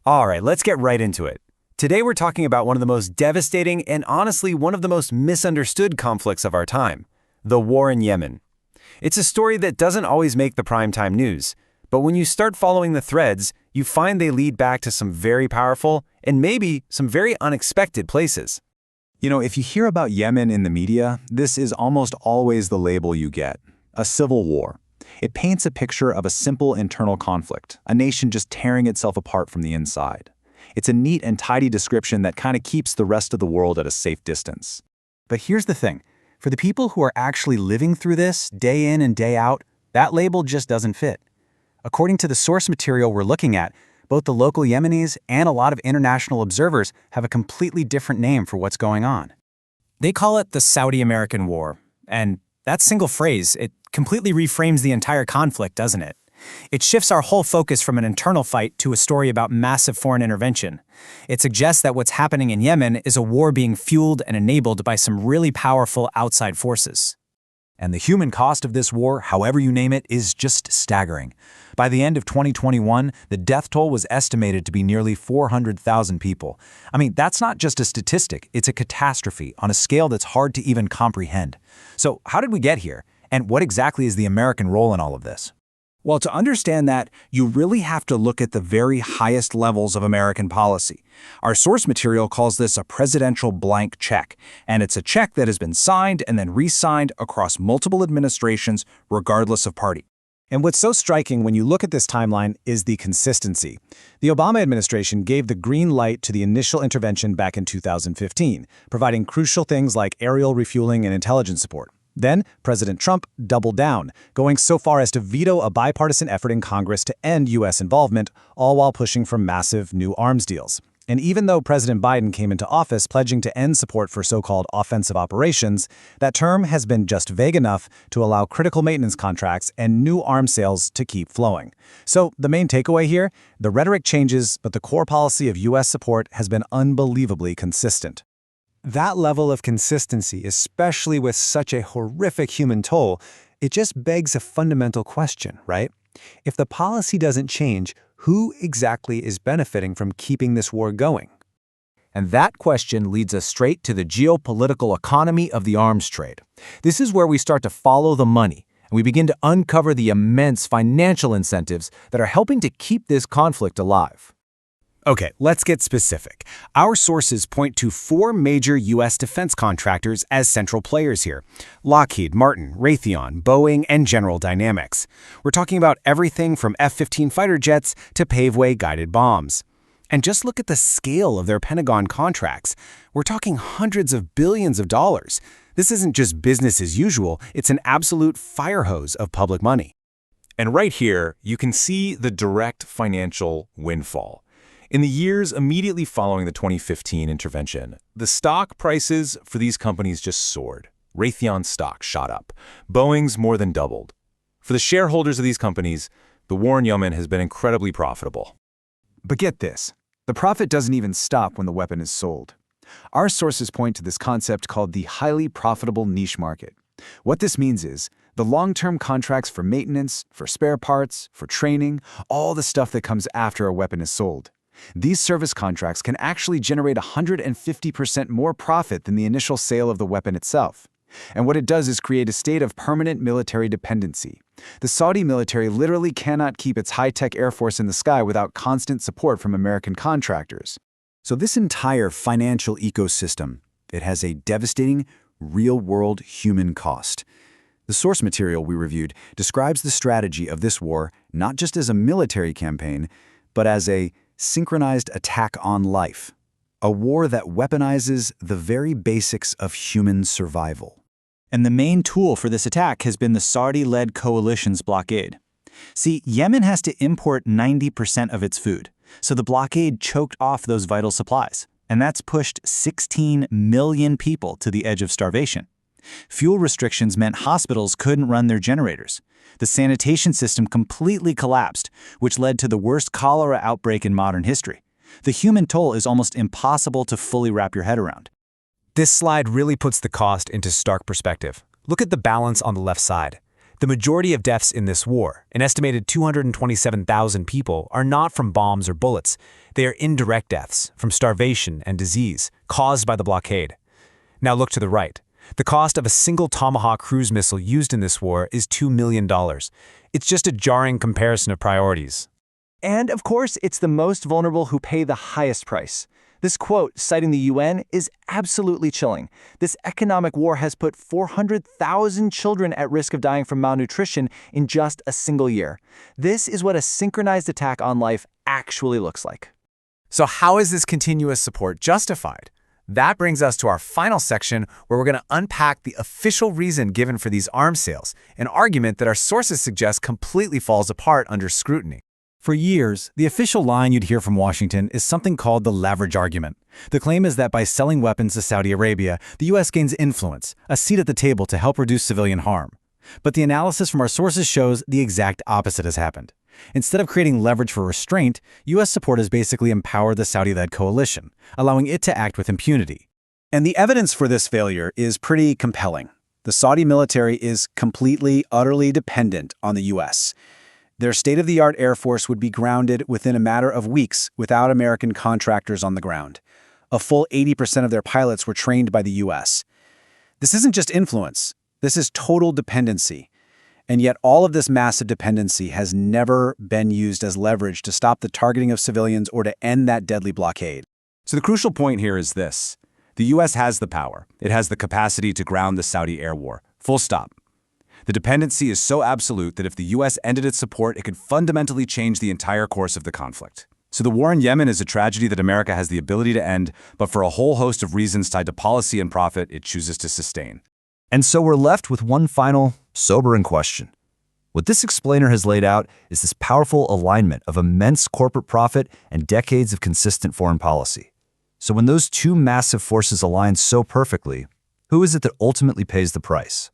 All right, let's get right into it. Today we're talking about one of the most devastating and honestly one of the most misunderstood conflicts of our time, the war in Yemen. It's a story that doesn't always make the primetime news, but when you start following the threads, you find they lead back to some very powerful and maybe some very unexpected places. If you hear about Yemen in the media, this is almost always the label you get: a civil war. It paints a picture of a simple internal conflict, a nation just tearing itself apart from the inside. It's a neat and tidy description that kind of keeps the rest of the world at a safe distance. But here's the thing. For the people who are actually living through this, day in and day out, that label just doesn't fit. According to the source material we're looking at, both the local Yemenis and a lot of international observers have a completely different name for what's going on. They call it the Saudi-American War, and that single phrase, it completely reframes the entire conflict, doesn't it? It shifts our whole focus from an internal fight to a story about massive foreign intervention. It suggests that what's happening in Yemen is a war being fueled and enabled by some really powerful outside forces. And the human cost of this war, however you name it, is just staggering. By the end of 2021, the death toll was estimated to be nearly 400,000 people. I mean, that's not just a statistic, it's a catastrophe on a scale that's hard to even comprehend. So how did we get here? And what exactly is the American role in all of this? Well, to understand that, you really have to look at the very highest levels of American policy. Our source material calls this a presidential blank check, and it's a check that has been signed and then re-signed across multiple administrations, regardless of party. And what's so striking when you look at this timeline is the consistency. The Obama administration gave the green light to the initial intervention back in 2015, providing crucial things like aerial refueling and intelligence support. Then, President Trump doubled down, going so far as to veto a bipartisan effort in Congress to end U.S. involvement, all while pushing for massive new arms deals. And even though President Biden came into office pledging to end support for so-called offensive operations, that term has been just vague enough to allow critical maintenance contracts and new arms sales to keep flowing. So the main takeaway here, the rhetoric changes, but the core policy of U.S. support has been unbelievably consistent. That level of consistency, especially with such a horrific human toll, it just begs a fundamental question, right? If the policy doesn't change, who exactly is benefiting from keeping this war going? And that question leads us straight to the geopolitical economy of the arms trade. This is where we start to follow the money, and we begin to uncover the immense financial incentives that are helping to keep this conflict alive. Okay, let's get specific. Our sources point to 4 major U.S. defense contractors as central players here: Lockheed Martin, Raytheon, Boeing, and General Dynamics. We're talking about everything from F-15 fighter jets to paveway guided bombs. And just look at the scale of their Pentagon contracts. We're talking hundreds of billions of dollars. This isn't just business as usual, it's an absolute fire hose of public money. And right here, you can see the direct financial windfall. In the years immediately following the 2015 intervention, the stock prices for these companies just soared. Raytheon's stock shot up. Boeing's more than doubled. For the shareholders of these companies, the war in Yemen has been incredibly profitable. But get this, the profit doesn't even stop when the weapon is sold. Our sources point to this concept called the highly profitable niche market. What this means is, the long-term contracts for maintenance, for spare parts, for training, all the stuff that comes after a weapon is sold. These service contracts can actually generate 150% more profit than the initial sale of the weapon itself. And what it does is create a state of permanent military dependency. The Saudi military literally cannot keep its high-tech air force in the sky without constant support from American contractors. So this entire financial ecosystem, it has a devastating, real-world human cost. The source material we reviewed describes the strategy of this war not just as a military campaign, but as a synchronized attack on life, a war that weaponizes the very basics of human survival. And the main tool for this attack has been the Saudi-led coalition's blockade. See, Yemen has to import 90% of its food, so the blockade choked off those vital supplies, and that's pushed 16 million people to the edge of starvation. Fuel restrictions meant hospitals couldn't run their generators. The sanitation system completely collapsed, which led to the worst cholera outbreak in modern history. The human toll is almost impossible to fully wrap your head around. This slide really puts the cost into stark perspective. Look at the balance on the left side. The majority of deaths in this war, an estimated 227,000 people, are not from bombs or bullets. They are indirect deaths from starvation and disease caused by the blockade. Now look to the right. The cost of a single Tomahawk cruise missile used in this war is $2 million. It's just a jarring comparison of priorities. And, of course, it's the most vulnerable who pay the highest price. This quote, citing the UN, is absolutely chilling. This economic war has put 400,000 children at risk of dying from malnutrition in just a single year. This is what a synchronized attack on life actually looks like. So how is this continuous support justified? That brings us to our final section, where we're going to unpack the official reason given for these arms sales, an argument that our sources suggest completely falls apart under scrutiny. For years, the official line you'd hear from Washington is something called the leverage argument. The claim is that by selling weapons to Saudi Arabia, the U.S. gains influence, a seat at the table to help reduce civilian harm. But the analysis from our sources shows the exact opposite has happened. Instead of creating leverage for restraint, U.S. support has basically empowered the Saudi-led coalition, allowing it to act with impunity. And the evidence for this failure is pretty compelling. The Saudi military is completely, utterly dependent on the U.S. Their state-of-the-art Air Force would be grounded within a matter of weeks without American contractors on the ground. A full 80% of their pilots were trained by the U.S. This isn't just influence. This is total dependency. And yet all of this massive dependency has never been used as leverage to stop the targeting of civilians or to end that deadly blockade. So the crucial point here is this. The U.S. has the power. It has the capacity to ground the Saudi air war. Full stop. The dependency is so absolute that if the U.S. ended its support, it could fundamentally change the entire course of the conflict. So the war in Yemen is a tragedy that America has the ability to end, but for a whole host of reasons tied to policy and profit, it chooses to sustain. And so we're left with one final, sobering question. What this explainer has laid out is this powerful alignment of immense corporate profit and decades of consistent foreign policy. So when those two massive forces align so perfectly, who is it that ultimately pays the price?